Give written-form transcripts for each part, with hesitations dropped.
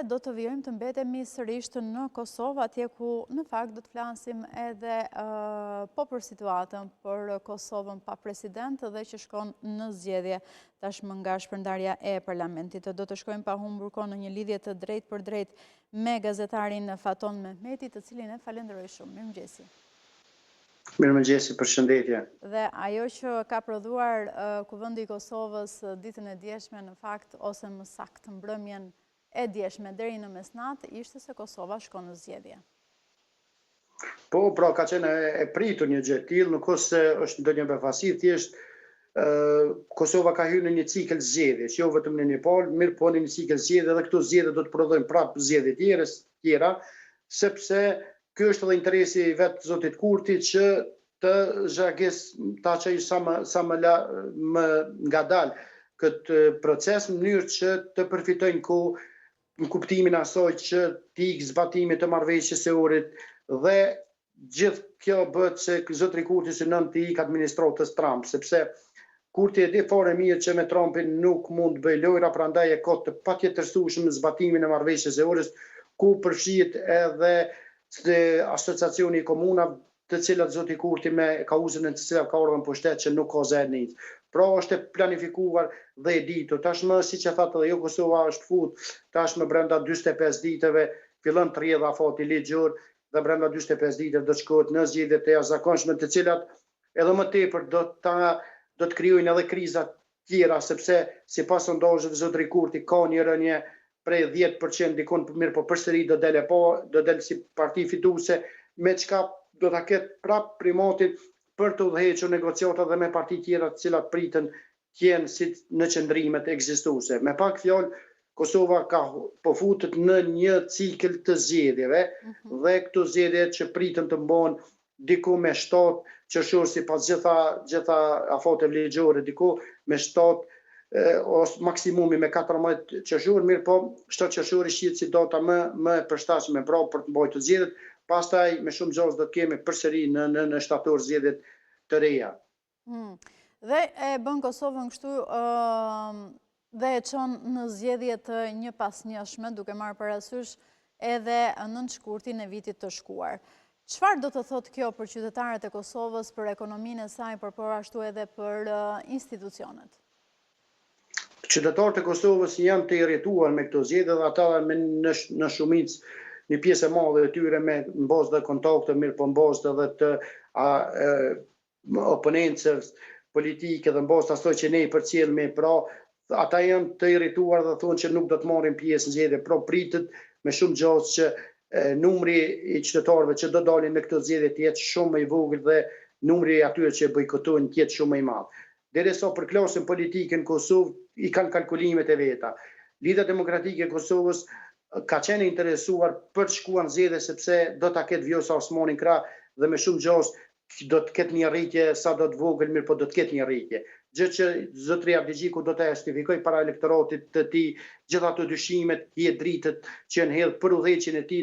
do të vijojmë të mbetemi sërish në Kosovë, atje ku në fakt do të flasim edhe po për situatën për Kosovën pa president dhe që shkon në zgjedhje tashmë nga shpërndarja e parlamentit. Do të shkojmë pa humbur kohë në një lidhje të drejtë për drejtë me gazetarin Faton Mehmeti, të cilin e falenderoj shumë. Mirëmëngjesi. Mirëmëngjesi, përshëndetje. Dhe ajo që ka prodhuar Kuvendi i Kosovës ditën e djeshme në fakt, ose më saktë mbrëmjen e djeshme deri në mesnat, ishte se Kosova shkon në zgjedhje. Po, pra ka qenë e pritur një gjë e tillë, nuk ose është ndonjë befasi, thjesht Kosova ka hyrë në një cikël zgjedhjesh, jo vetëm në Nepal, mirë po në një cikël zgjedhje dhe këto zgjedhje do të prodhojnë prapë zgjedhje tjera, sepse ky është edhe interesi i vet zotit Kurti që të zhagis ta çojë sa më ngadal këtë proces në mënyrë që të përfitojnë në kuptimin asoj që të ikë zbatimit të marrëveshjes së Ohrit dhe gjithë kjo bëhet se zotri Kurti synon të ikë administratës Trump, sepse Kurti e di fare mirë që me Trumpin nuk mund të bëjë lojra, prandaj e ka të patjetërsueshëm në zbatimin e marrëveshjes së Ohrit, ku përfshihet edhe asociacioni i komunave të cilat zoti Kurti me kauzën e të cilat ka ardhur në pushtet që nuk ka zënit. Pra është e planifikuar dhe e ditur. Tashmë, siç e thatë edhe jo, Kosova është fut tashmë brenda 45 ditëve fillon të rrjedh afati ligjor dhe brenda 45 ditëve do të shkohet në zgjedhje të jashtëzakonshme, të cilat edhe më tepër do të krijojnë edhe kriza tjera, sepse sipas sondazheve zotri Kurti ka një rënje prej 10% dikon, mirë po përsëri do del si parti fituese, me çka do ta ketë prap primatin për të udhëhequr negociata dhe me parti tjera të cilat pritën të jenë si në qëndrimet ekzistuese. Me pak fjalë, Kosova po futet në një cikël të zgjedhjeve dhe këto zgjedhje që pritën të mbohen diku me 7 qershor sipas gjitha afateve ligjore, diku me 7 ose maksimumi me 14 qershor, mirë po 7 qershor shihet si data më e përshtatshme pra për të mbajtur zgjedhjet. Pastaj me shumë gjatë do të kemi përsëri në shtator zgjedhjet të reja. Dhe e bën Kosovën kështu dhe e çon në zgjedhje të një pasnjëshme, duke marrë parasysh edhe nëntëshkurtin e vitit të shkuar. Çfarë do të thotë kjo për qytetarët e Kosovës, për ekonominë e saj, por ashtu edhe për institucionet? Qytetarët e Kosovës janë të irrituar me këto zgjedhje dhe ata në shumicë një pjesë e madhe e tyre me në bazë të kontakte, mirë po në bazë edhe të oponencës politike dhe në bazë të asoj që ne i përcjellemi, pra ata janë të irrituar dhe thonë që nuk do të marrin pjesë në zgjedhje, pra pritet me shumë gjatë që numri i qytetarëve që do dalin në këtë zgjedhje të jetë shumë më i vogël dhe numri i atyre që bojkotojnë të jetë shumë më i madh. Derisa për klasën politike në Kosovë i kanë kalkulimet e veta. Lidhja Demokratike e Kosovës ka qenë interesuar për të shkuar në zgjedhje sepse do ta ketë Vjosa Osmanin krah dhe me shumë gjatë do të ketë një rritje sa do të vogël, mirë po do të ketë një rritje. Gjë që zotria Abdixhiku do të justifikoj para elektoratit të tij gjithë ato dyshimet, dritët që janë hedhur për udhëheqjen e tij,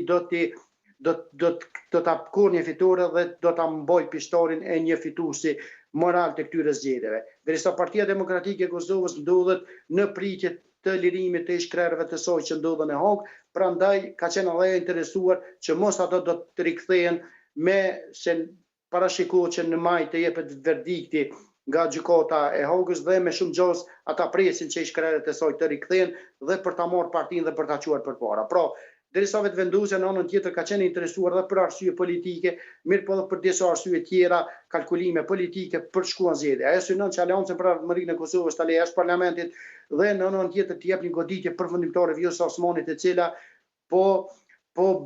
do ta korrë një fitore dhe do ta mbaj pishtarin e një fituesi moral të këtyre zgjedhjeve. Derisa Partia Demokratike e Kosovës ndodhet në pritje të lirimit të ish-krerëve të saj që ndodhen në Hag, prandaj ka qenë edhe interesuar që mos ato do të rikthehen se parashikohet që në maj të jepet verdikti nga gjykata e Hagës dhe me shumë gjas ata presin që ish-krerët e saj të rikthehen dhe për ta marrë partinë dhe për ta çuar përpara. Pra, derisa vetëvendosja në anën tjetër ka qenë interesuar edhe për arsye politike, mirë po edhe për disa arsye tjera, kalkulime politike për shkuar zgjedhje. Ajo synon që Aleancën për Ardhmërinë e Kosovës ta lejë jashtë parlamentit dhe në anën tjetër të jep një goditje përfundimtare Vjosa Osmanit, e cila po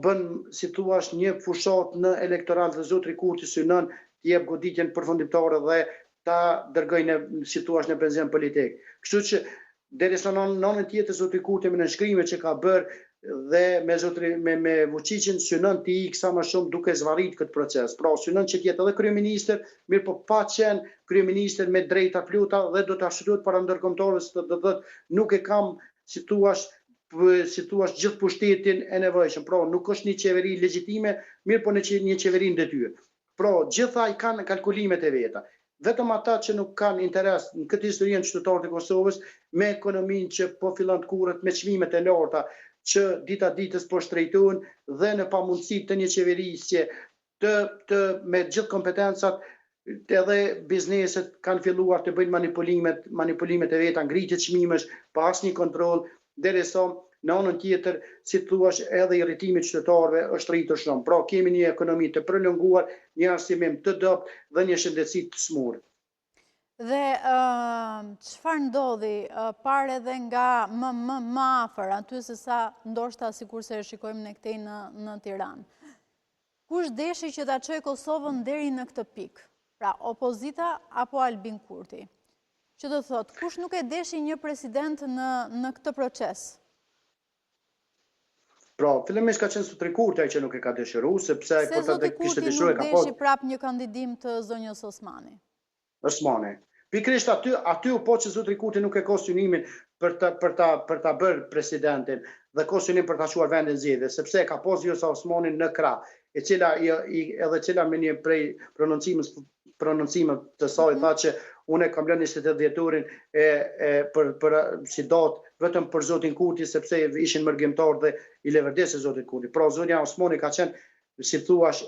bën si thua një fushat në elektorat dhe zotri Kurti synon të jep goditjen përfundimtare dhe ta dërgojnë si thua në benzin politik. Kështu që derisa në anën tjetër zotri Kurti me nënshkrimet që ka bërë dhe me Vučićin synon të ikë sa më shumë duke zvarrit këtë proces. Pra synon që të jetë edhe kryeministër, mirë po pa qenë kryeministër me drejta plota dhe do të ashtrohet para ndërkombëtarëve, do të thotë nuk e kam si thua gjithë pushtetin e nevojshëm. Pra nuk është një qeveri legjitime, mirë po një qeveri në detyrë. Pra gjitha i kanë kalkulimet e veta. Vetëm ata që nuk kanë interes në këtë historinë qytetarët e Kosovës me ekonominë që po fillon të kurret me çmimet e larta, që dita ditës po shtrejtojnë dhe në pamundësi të një qeverisje me gjithë kompetencat, edhe bizneset kanë filluar të bëjnë manipulimet e veta, ngritjet çmimesh pa asnjë kontroll, derisa në anën tjetër, si thuaç, edhe i rritimi qytetarëve është rritur shumë. Pra kemi një ekonomi të prolonguar, një arsimim të dobët dhe një shëndetësi të smurë. Dhe çfarë ndodhi parë edhe nga më afër aty se sa ndoshta sikurse e shikojmë ne këtej në Tiranë. Kush deshi që ta çojë Kosovën deri në këtë pikë? Pra, opozita apo Albin Kurti? Që do thotë, kush nuk e deshi një president në këtë proces? Pra, fillimisht ka qenë Zotri Kurti ai që nuk e ka dëshiruar, sepse se Zotri Kurti nuk deshi prap një kandidim të zonjës Osmani. Pikrisht aty u po që Zotri Kurti nuk e ka synimin për ta bërë presidentin dhe ka synim për ta çuar vendin zgjedhje, sepse ka pas Vjosa Osmanin në krah, e cila me një prej prononcime të saj tha që unë kam lënë 28 dhjetorin si datë vetëm për Zotin Kurti, sepse ishin mërgjimtar dhe i levërdesë Zotit Kurti. Pra zonja Osmani ka qenë, si thuash,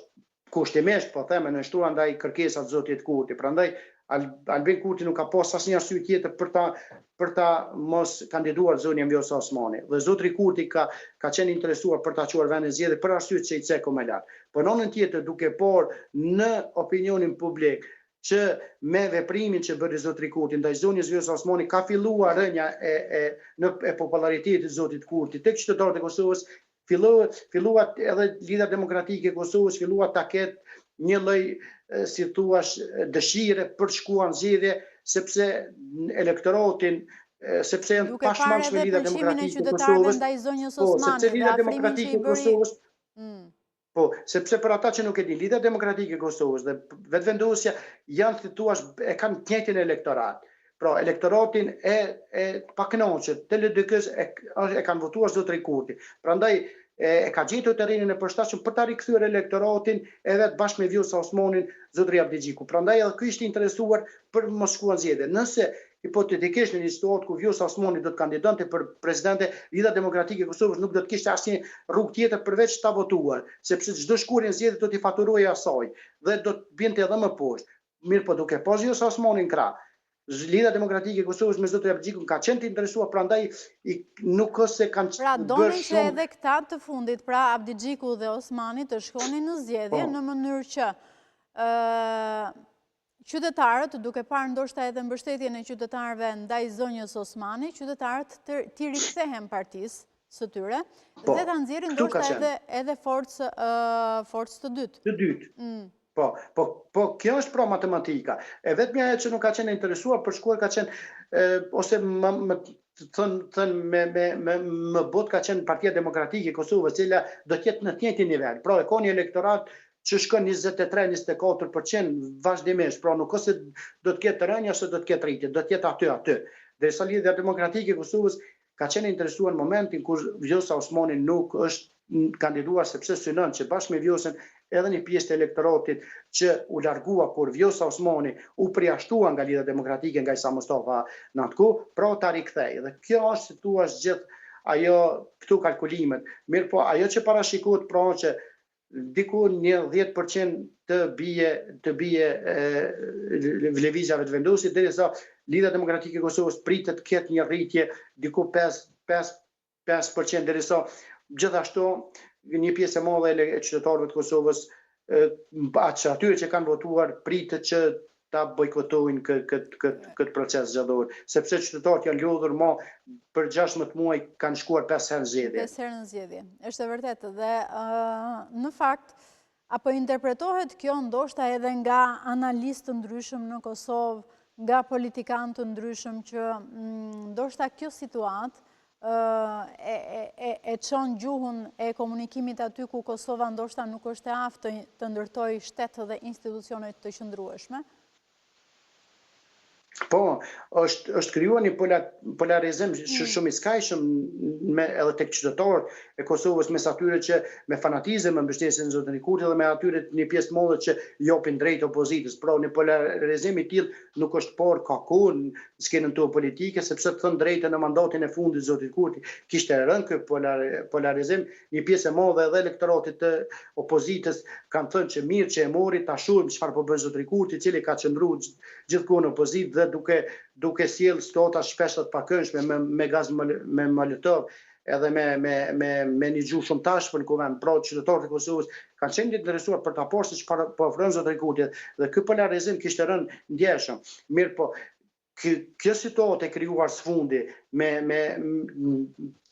kushtimisht, po theme, në shtruar ndaj kërkesat Zotit Kurti. Prandaj Albin Kurti nuk ka pas asnjë arsye tjetër për ta mos kandiduar zonja Vjosa Osmani. Dhe Zotri Kurti ka qenë interesuar për ta çuar vendin zgjedhje për arsyet që i ceku më lart. Po në anën tjetër, duke parë në opinionin publik që me veprimin që bëri Zotri Kurti ndaj zonjës Vjosa Osmani ka filluar rënja e popularitetit të Zotit Kurti tek qytetarët e Kosovës, fillua edhe Lidhja Demokratike e Kosovës fillua ta ketë një lloj, si thuash, dëshire për të shkuar në zgjedhje, sepse elektoratin, sepse janë pashmangshme Lidhja Demokratike e Kosovës, sepse Lidhja Demokratike e Kosovës, sepse për ata që nuk e din, Lidhja Demokratike e Kosovës dhe vetëvendosja janë, si thuash, e kanë të njëjtin elektorat. Pra, elektoratin e pakënaqur të LDK-s e kanë votuar Zotri Kurti. Prandaj e ka gjetur terrenin e përshtatshëm për ta rikthyer elektoratin edhe bashkë me Vjosa Osmanin, Zotri Abdigjiku. Prandaj edhe ky ishte interesuar për mos shkuar zgjedhje. Nëse hipotetikisht në një situatë ku Vjosa Osmani do të kandidonte për presidente, Lidhja Demokratike e Kosovës nuk do të kishte asnjë rrugë tjetër përveç ta votuar, sepse çdo shkurje në zgjedhje do t'i faturojë asaj dhe do të binte edhe më poshtë. Mirë, po duke pas Vjosa Osmanin krah, Lidhja Demokratike e Kosovës me Zotrin Abdigjiku ka qenë të interesuar, prandaj nuk se kanë bërë shumë. Pra, donin që edhe këta të fundit, pra Abdigjiku dhe Osmani, të shkonin në zgjedhje në mënyrë që qytetarët, duke parë ndoshta edhe mbështetjen e qytetarëve ndaj zonjës Osmani, qytetarët t'i rikthehen partisë së tyre dhe ta nxjerrin ndoshta edhe forcë të dytë. Të dytë. Po kjo është pra matematika. E vetmja ajo që nuk ka qenë interesuar për shkuar ka qenë, ose më bot ka qenë Partia Demokratike e Kosovës, cila do të jetë në të njëjtin nivel. Pra e ka një elektorat që shkon 23-24% vazhdimisht, pra nuk ose do të ketë rënje ose do të ketë rritje, do të jetë aty. Derisa Lidhja Demokratike e Kosovës ka qenë interesuar në momentin kur Vjosa Osmani nuk është kandiduar, sepse synon që bashkë me Vjosën edhe një pjesë të elektoratit që u largua kur Vjosa Osmani u përjashtua nga Lidhja Demokratike, nga Isa Mustafa në atë kohë, pra ta rikthej. Dhe kjo është, si thua, gjithë ajo këtu kalkulimet. Mirë, po ajo që parashikohet pra që diku një 10% të bie lëvizjave të vendosit, derisa Lidhja Demokratike e Kosovës pritet ketë një rritje diku 5%, derisa gjithashtu një pjesë e madhe e qytetarëve të Kosovës, atyre që kanë votuar, pritet që ta bojkotojnë këtë proces zgjedhor, sepse qytetarët janë lodhur më për 16 muaj kanë shkuar 5 herë në zgjedhje. 5 herë në zgjedhje. Është e vërtetë dhe në fakt apo interpretohet kjo ndoshta edhe nga analistë të ndryshëm në Kosovë, nga politikanë të ndryshëm që ndoshta kjo situatë e çon gjuhën e komunikimit aty ku Kosova ndoshta nuk është e aftë të ndërtojë shtetë dhe institucione të qëndrueshme? Po, është krijuar një polarizim shumë i skajshëm edhe tek qytetarët e Kosovës, mes atyre që me fanatizëm e mbështesin zotin Kurti dhe me atyre një pjesë të madhe që japin drejt opozitës. Pra një polarizim i tillë nuk është parë ka kohë në skenën tonë politike, sepse të thënë drejtën në mandatin e fundit zotit Kurti kishte rënë ky polarizim. Një pjesë e madhe edhe elektoratit të opozitës kanë thënë që mirë që e mori ta shohim çfarë po bën zoti Kurti, i cili ka qëndruar gjithkohë në opozitë dhe duke sjell stota shpesh të pakëndshme me gaz me molotov edhe me një gjuhë shumë tashpër në kuvend. Pra qytetarët e Kosovës kanë qenë të interesuar për ta parë se çfarë po ofron zoti Kurti dhe ky polarizim kishte rënë ndjeshëm. Mirë po, kjo situatë e krijuar sfundi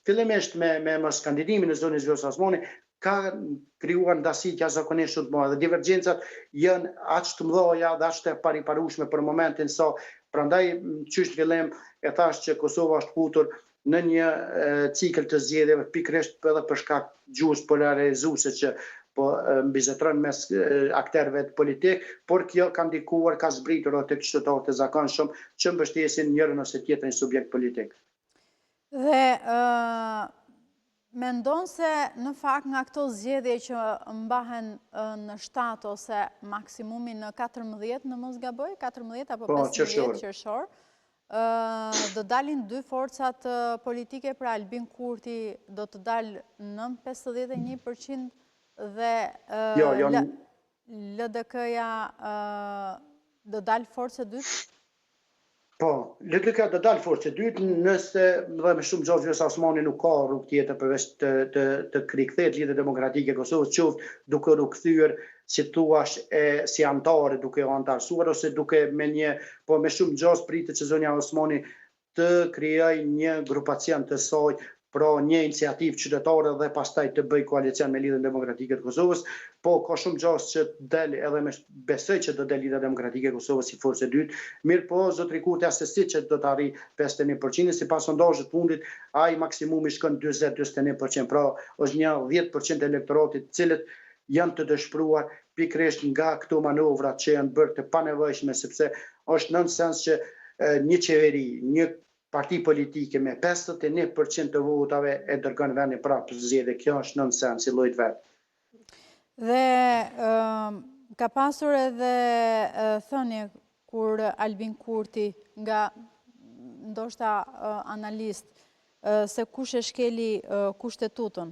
fillimisht me mos kandidimin e zonës Vjosa Osmani ka krijuar ndasi jashtëzakonisht shumë të mëdha dhe divergjencat janë aq të mëdha dhe aq të pariparueshme për momentin sa prandaj qysh fillim e thash që Kosova është futur në një cikël të zgjedhjeve pikërisht edhe për shkak gjuhës polarizuese që po mbizetron mes aktorëve politik, por kjo ka ndikuar, ka zbritur edhe tek qytetarët e zakonshëm që mbështesin njërin ose tjetrin subjekt politik. Dhe mendon se në fakt nga këto zgjedhje që mbahen në 7 ose maksimumi në 14, në mos gaboj, 14 apo 15 qershor, do dalin 2 forcat politike, pra Albin Kurti do të dalë në 51% dhe LDK-ja do dalë forcë e dytë? Po, LDK do dalë forcë e dytë nëse dhe me shumë gjatë Vjosa Osmani nuk ka rrugë tjetër përveç të rikthehet Lidhja Demokratike e Kosovës, qoftë duke u kthyer si thua si antare, duke u antarësuar ose duke me shumë gjatë pritet që zonja Osmani të krijojë një grupacion të saj, pra një iniciativë qytetare dhe pastaj të bëj koalicion me Lidhjen Demokratike të Kosovës, po ka shumë gjasë që del edhe me besoj që do del Lidhja Demokratike e Kosovës si forcë e dytë, mirë po zotri Kurti asesi që do të arrijë 51%, sipas sondazhit fundit ai maksimumi shkon 40-41%, pra është një 10% e elektoratit të cilët janë të dëshpëruar pikërisht nga këto manovrat që janë bërë të panevojshme, sepse është nën sens që një qeveri, një parti politike me 51% të votave e dërgon vendin prapë zgjedhje. Kjo është nonsens i llojit vet. Dhe ka pasur edhe thënie kur Albin Kurti nga ndoshta analist se kush e shkeli kushtetutën.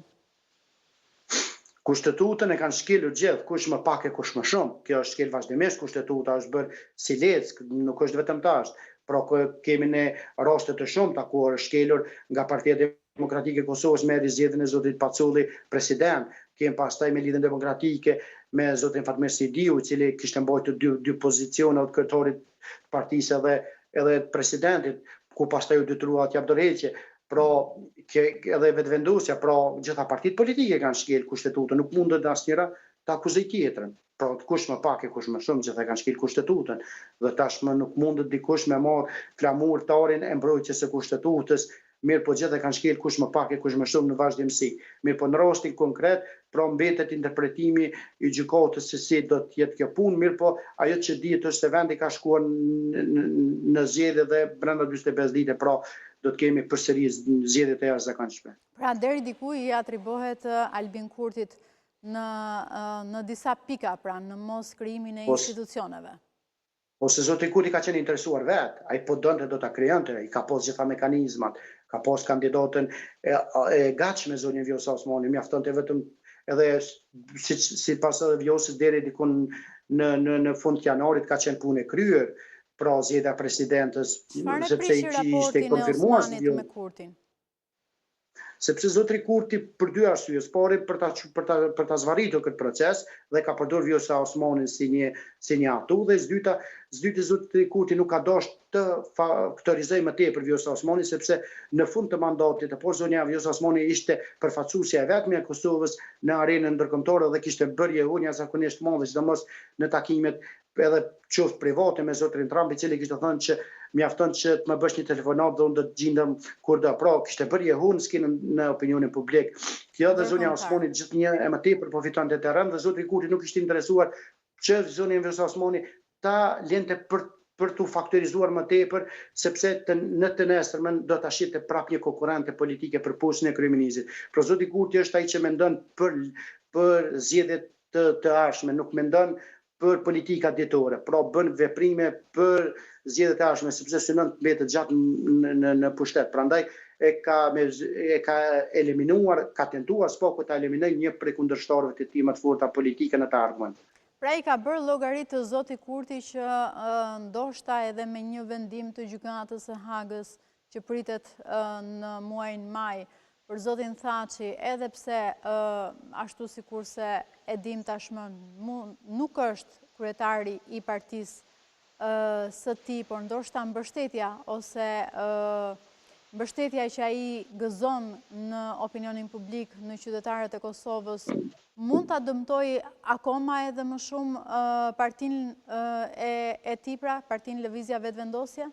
Kushtetutën e kanë shkelur gjithë, kush më pak e kush më shumë. Kjo është shkel vazhdimisht, kushtetuta është bërë si leckë, nuk është vetëm tash. Pra kemi ne raste të shumta ku është shkelur nga Partia Demokratike e Kosovës me zgjedhjen e zotit Paculli president, kemi pastaj me Lidhjen Demokratike me zotin Fatmir Sidiu, i cili kishte mbajtur dy pozicione të kryetarit të partisë edhe presidentit, ku pastaj u detyrua të jap dorëheqje. Pra edhe vetëvendosja, pra gjitha partitë politike kanë shkel kushtetutën, nuk mundet asnjëra ta akuzoj tjetrën. Pra kush më pak e kush më shumë gjithë kanë shkel kushtetutën dhe tashmë nuk mundet dikush me marr flamurtarin e mbrojtjes së kushtetutës, mirë po gjithë kanë shkel kush më pak e kush më shumë në vazhdimsi. Mirë po në rastin konkret, pra mbetet interpretimi i gjykatës se si do të jetë kjo punë, mirë po ajo që dihet është se vendi ka shkuar në zgjedhje dhe brenda 45 ditë, pra do të kemi përsëri zgjedhje të jashtëzakonshme. Pra deri diku i atribohet Albin Kurtit në disa pika, pra në mos krijimin e institucioneve. Ose zoti Kurti ka qenë interesuar vetë, ai po donte do ta krijonte, i ka pas gjitha mekanizmat, ka pas kandidatën e gatshme zonjën Vjosa Osmani, mjaftonte vetëm edhe sipas edhe Vjosës deri diku në fund të janarit ka qenë punë e kryer, pra zgjedhja e presidentës, sepse ishte konfirmuar me Kurtin. Sepse zotri Kurti për dy arsye, pari për ta zvaritur këtë proces dhe ka përdorur Vjosa Osmanin si një atu, dhe s'dyti zotri Kurti nuk ka dashur të faktorizoj më tepër Vjosa Osmanin, sepse në fund të mandatit apo zonja Vjosa Osmani ishte përfaqësuesja e vetme e Kosovës në arenën ndërkombëtare dhe kishte bërje jashtëzakonisht madhe, sidomos në takimet edhe qoftë private me zotrin Trump, i cili kishte thënë që mjafton që të më bësh një telefonat dhe unë do të gjindem kur do. Pra, kishte bërje hunë në opinionin publik. Kjo dhe zonja Osmani gjithnjë e më tepër po fitonte terren dhe zotri Kurti nuk ishte interesuar që zonja Vjosa Osmani ta lente për për të faktorizuar më tepër, sepse në të nesërmen do të ashite prap një konkurrente politike për postën e kryeministit. Por zoti Kurti është ai që mendon për zgjedhjet të ardhshme, nuk mendon për politika dietore, pra bën veprime për zgjedhjet e ardhshme, sepse synon të mbetet gjatë në pushtet. Prandaj e ka eliminuar, ka tentuar s'po ta eliminojë një prej kundërshtarëve të tij më të forta politike në të ardhmen. Pra i ka bërë llogari të zoti Kurti që ndoshta edhe me një vendim të gjykatës së Hagës që pritet në muajin maj për zotin Thaçi, edhe pse ashtu sikurse e dim tashmë nuk është kryetari i partisë së tij, por ndoshta mbështetja ose mbështetja që ai gëzon në opinionin publik në qytetarët e Kosovës mund ta dëmtojë akoma edhe më shumë partinë e tij, pra partinë Lëvizja Vetëvendosje,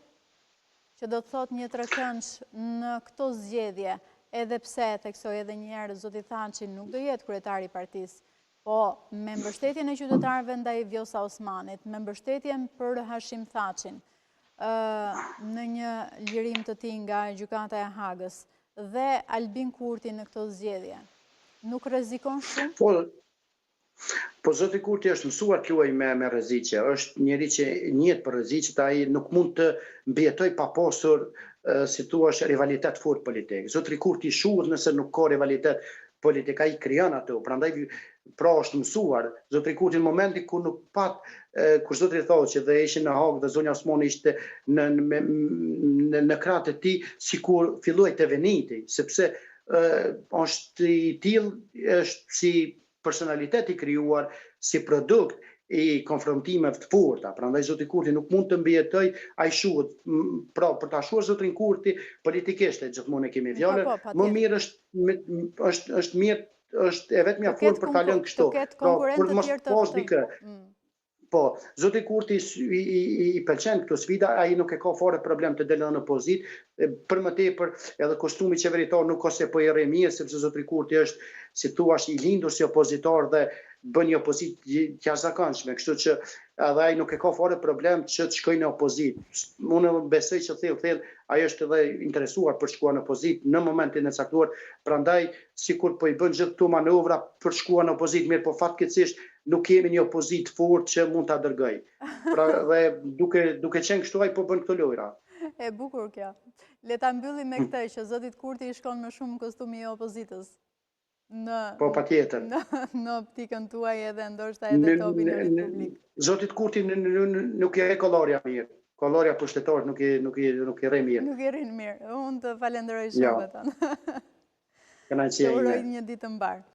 që do të thotë një trekëndsh në këto zgjedhje, edhe pse theksoj edhe një herë zoti Thaçi nuk do jetë kryetari i partisë, po me mbështetjen e qytetarëve ndaj Vjosa Osmanit, me mbështetjen për Hashim Thaçin, në një lirim të tij nga gjykata e Hagës dhe Albin Kurti në këto zgjedhje, nuk rrezikon shumë? Po zoti Kurti është mësuar të luajë me rreziqe, është njëri që njihet për rreziqet, ai nuk mund të mbijetoj pa pasur si thua rivalitet fort politik. Zoti Kurti shuhet nëse nuk ka rivalitet politik, ai krijon ato. Prandaj pra është mësuar. Zoti Kurti në momentin kur nuk pat kur zoti Thaçi dhe ishin në Hagë dhe zonja Osmani ishte në krahët e tij, sikur filloi të veniti, sepse është i tillë, është si personalitet i krijuar, si produkt i konfrontimeve të forta. Prandaj zoti Kurti nuk mund të mbijetoj, ai shuhet. Pra për ta shuar zotin Kurti politikisht gjithmonë e kemi fjalën, më mirë është mirë, është e vetmja formë për ta lënë kështu. Pra për mos pas dikë. Po, zoti Kurti i pëlqen këto sfida, ai nuk e ka fare problem të delë në opozit, për më tepër edhe kostumi qeveritar nuk ka se po i rre mirë, sepse zoti Kurti është, si thua, i lindur si opozitar dhe bën një opozit të jashtëzakonshme, kështu që edhe ai nuk e ka fare problem që të shkojë në opozit. Unë besoj që thellë ai është edhe interesuar për të shkuar në opozit në momentin e caktuar, prandaj sikur po i bën gjithë këto manovra për të shkuar në opozit, mirë po fatkeqësisht nuk kemi një opozit fort që mund ta dërgoj. Pra dhe duke qenë kështu ai po bën këto lojra. E bukur kjo. Le ta mbyllim me këtë që zotit Kurti i shkon më shumë kostumi i opozitës. Po patjetër. Në optikën tuaj edhe ndoshta edhe të opinionit publik. Zotit Kurti nuk i rre kolloria mirë. Kolloria pushtetarët nuk i rre mirë. Nuk i rrin mirë. Unë të falenderoj shumë vetëm. Kënaqësia ime. Të uroj një ditë të mbar.